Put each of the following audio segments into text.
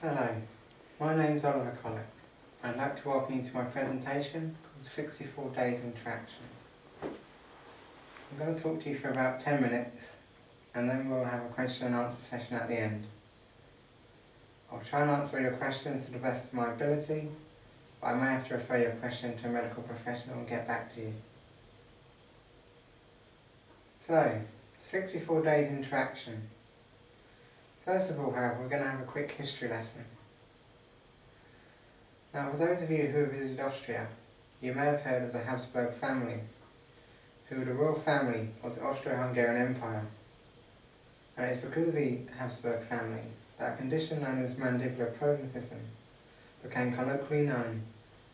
Hello, my name is Ollie Collett. I'd like to welcome you to my presentation called 64 Days Interaction. I'm going to talk to you for about 10 minutes and then we'll have a question and answer session at the end. I'll try and answer your questions to the best of my ability, but I may have to refer your question to a medical professional and get back to you. So, 64 Days Interaction. First of all, however, we're going to have a quick history lesson. Now, for those of you who have visited Austria, you may have heard of the Habsburg family, who were the royal family of the Austro-Hungarian Empire. And it is because of the Habsburg family that a condition known as mandibular prognatism became colloquially known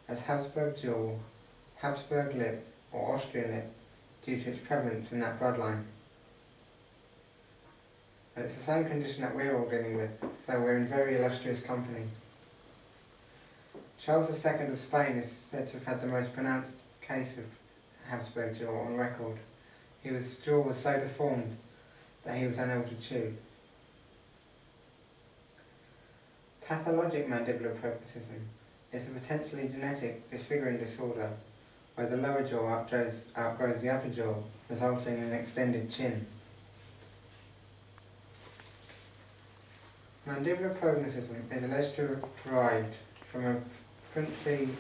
as Habsburg jaw, Habsburg lip, or Austrian lip, due to its prevalence in that bloodline. And it's the same condition that we're all dealing with, so we're in very illustrious company. Charles II of Spain is said to have had the most pronounced case of Habsburg jaw on record. His jaw was so deformed that he was unable to chew. Pathologic mandibular prognatism is a potentially genetic disfiguring disorder where the lower jaw outgrows the upper jaw, resulting in an extended chin. Mandibular prognatism is alleged to have derived from a princely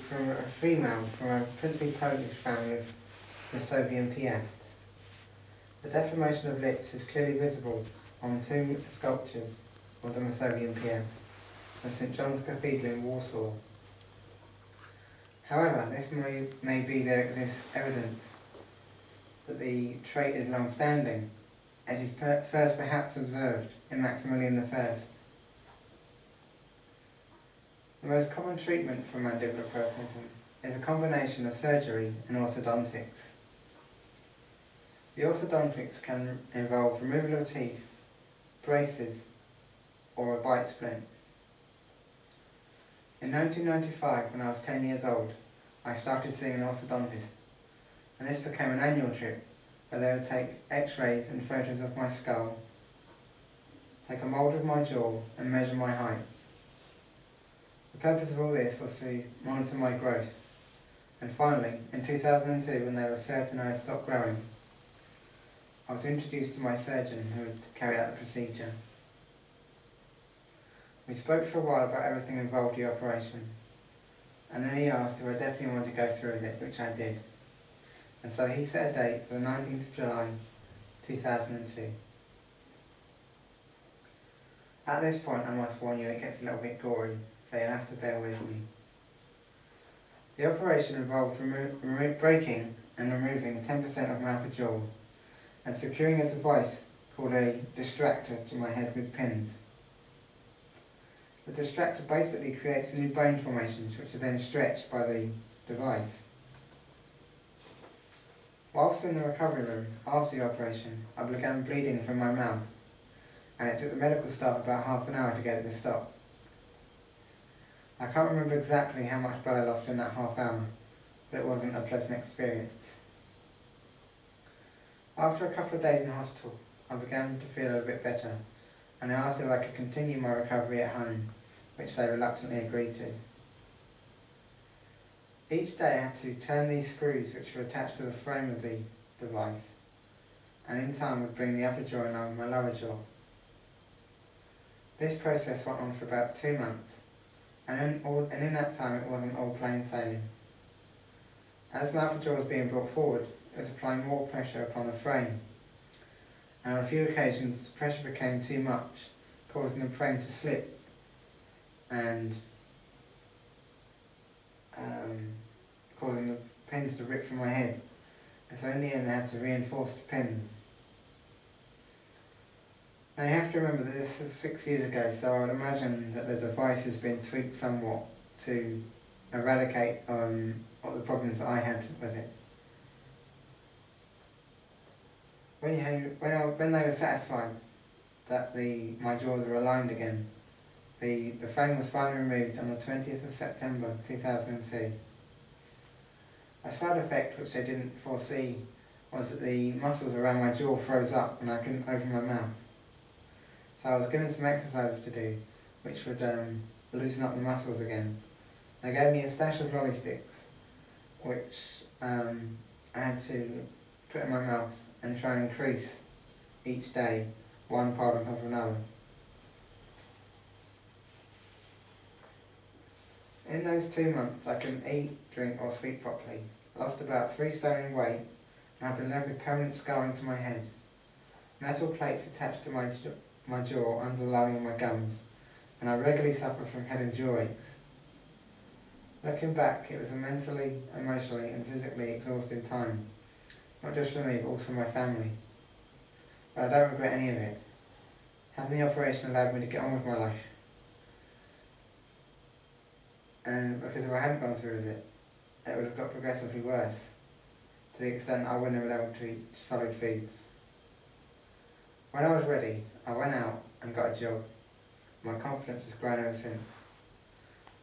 Polish family of Masovian Piasts. The deformation of lips is clearly visible on two sculptures of the Masovian Piasts at St. John's Cathedral in Warsaw. However, this may be there exists evidence that the trait is long-standing. It is first perhaps observed in Maximilian I. The most common treatment for mandibular prognatism is a combination of surgery and orthodontics. The orthodontics can involve removal of teeth, braces, or a bite splint. In 1995, when I was 10 years old, I started seeing an orthodontist, and this became an annual trip where they would take x-rays and photos of my skull, take a mould of my jaw and measure my height. The purpose of all this was to monitor my growth, and finally, in 2002, when they were certain I had stopped growing, I was introduced to my surgeon who would carry out the procedure. We spoke for a while about everything involved in the operation, and then he asked if I definitely wanted to go through with it, which I did. And so he set a date for the 19th of July 2002. At this point, I must warn you, it gets a little bit gory, so you'll have to bear with me. The operation involved breaking and removing 10% of my upper jaw and securing a device called a distractor to my head with pins. The distractor basically creates new bone formations which are then stretched by the device. Whilst in the recovery room after the operation, I began bleeding from my mouth, and it took the medical staff about half an hour to get it to stop. I can't remember exactly how much blood I lost in that half hour, but it wasn't a pleasant experience. After a couple of days in hospital, I began to feel a bit better, and I asked if I could continue my recovery at home, which they reluctantly agreed to. Each day I had to turn these screws which were attached to the frame of the device, and in time would bring the upper jaw along with my lower jaw. This process went on for about 2 months, and in that time it wasn't all plain sailing. As my upper jaw was being brought forward, it was applying more pressure upon the frame, and on a few occasions pressure became too much, causing the frame to slip and causing the pins to rip from my head, and so in the end I had to reinforce the pins. Now you have to remember that this is 6 years ago, so I would imagine that the device has been tweaked somewhat to eradicate what the problems that I had with it. When they were satisfied that my jaws were aligned again, the frame was finally removed on the 20th of September 2002. A side effect which they didn't foresee was that the muscles around my jaw froze up and I couldn't open my mouth. So I was given some exercises to do, which would loosen up the muscles again. They gave me a stash of lolly sticks, which I had to put in my mouth and try and increase each day, one part on top of another. In those 2 months I couldn't eat, drink or sleep properly. I lost about 3 stone in weight and I've been left with permanent scarring to my head. Metal plates attached to my jaw under the lining of my gums, and I regularly suffer from head and jaw aches. Looking back, it was a mentally, emotionally and physically exhausting time, not just for me but also my family. But I don't regret any of it. Having the operation allowed me to get on with my life. And because if I hadn't gone through with it, it would have got progressively worse, to the extent that I wouldn't have been able to eat solid foods. When I was ready, I went out and got a job. My confidence has grown ever since.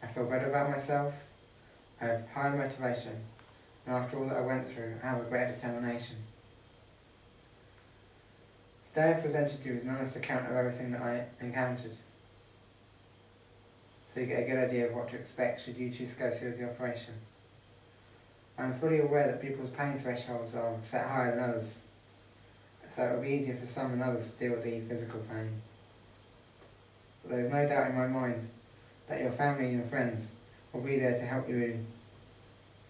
I feel better about myself, I have higher motivation, and after all that I went through, I have a greater determination. Today I've presented you with an honest account of everything that I encountered, so you get a good idea of what to expect should you choose to go through with the operation. I am fully aware that people's pain thresholds are set higher than others, so it will be easier for some than others to deal with the physical pain. But there is no doubt in my mind that your family and your friends will be there to help you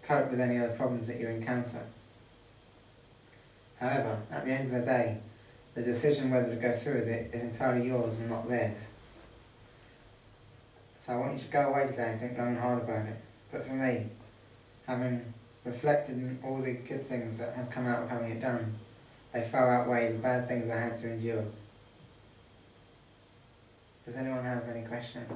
cope with any other problems that you encounter. However, at the end of the day, the decision whether to go through with it is entirely yours and not theirs. So I want you to go away today and think long and hard about it. But for me, having reflected on all the good things that have come out of having it done, they far outweigh the bad things I had to endure. Does anyone have any questions?